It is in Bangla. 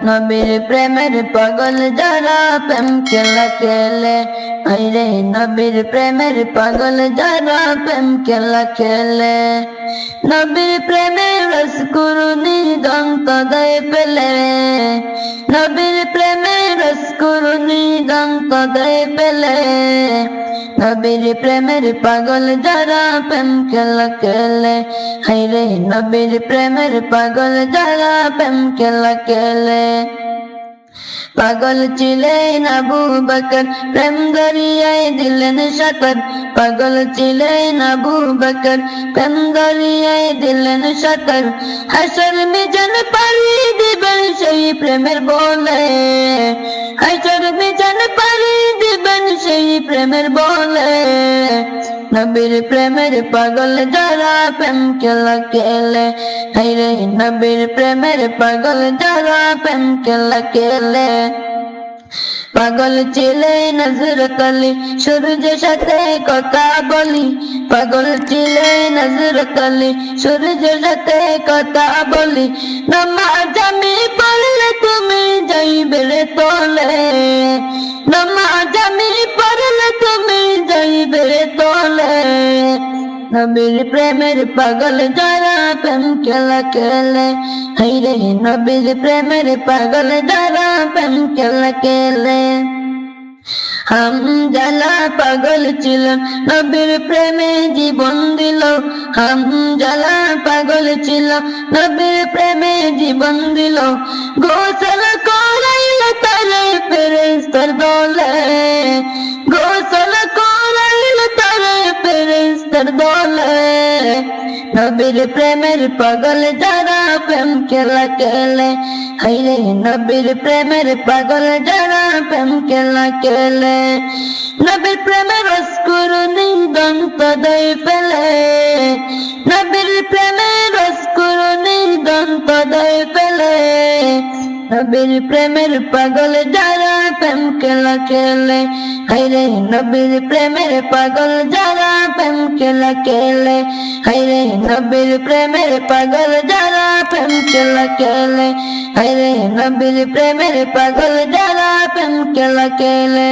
নবীর প্রেমের পাগল যারা প্রেম খেলা খেলে, আইরে নবীর প্রেমের পাগল যারা প্রেম খেলা খেলে। নবীর প্রেমের রসকুরুনি দন্ত দেয় পেলে, নবীর প্রেমের রসকুরুনি দন্ত দেয় পেলে। নবীর প্রেমের পাগল যারা প্রেম খেলা খেলে, হায়রে নবীর প্রেমের পাগল যারা প্রেম খেলা খেলে। পাগল ছিলেন আবু বকর, প্রেম দরিয়ায় দিলেন সাঁতার। পাগল ছিলেন আবু বকর, প্রেম দরিয়ায় দিলেন সাঁতার। হাসর মিজান পাড়ি দিবেন সেই প্রেমের বলে, হাসর মিজান পাড়ি দিবেন সেই প্রেমের বলে। নবীর প্রেমের পাগল যারা প্রেম খেলা খেলে, হায়রে নবীর প্রেমের পাগল যারা প্রেম খেলা খেলে। পাগল ছিলেন হযরত আলী, সূর্যের সাথে কথা বলি। পাগল ছিলেন হযরত আলী, সূর্যের সাথে কথা বলি। নামাজ আমি পড়লে তুমি যাইবে রে তোলে, নামাজ আমি পড়লে তুমি যাইবে রে তোলে। নবীর প্রেমের পাগল যারা প্রেম খেলা খেলে, হায়রে নবীর প্রেমের পাগল যারা প্রেম খেলা খেলে। হামজালা পাগল ছিল, নবীর প্রেমে জীবন দিল। হামজালা পাগল ছিল, নবীর প্রেমে জীবন দিল। গোসল করাইল তারে ফেরেশতার দলে, গোসল করাইল তারে ফেরেশতার দলে। নবীর প্রেমের পাগল যারা প্রেম খেলা খেলে, হায়রে নবীর প্রেমের পাগল যারা প্রেম খেলা খেলে। নবীর প্রেমের রসকুরুনি দন্ত দেয় ফেলে, নবীর প্রেমের রসকুরুনি দন্ত দেয় ফেলে। নবীর প্রেমের পাগল যারা প্রেম খেলা খেলে, হায়রে নবীর প্রেমের পাগল যারা প্রেম খেলা খেলে, হায়রে নবীর প্রেমের পাগল যারা প্রেম খেলা খেলে, হায়রে নবীর প্রেমের পাগল যারা প্রেম খেলা খেলে।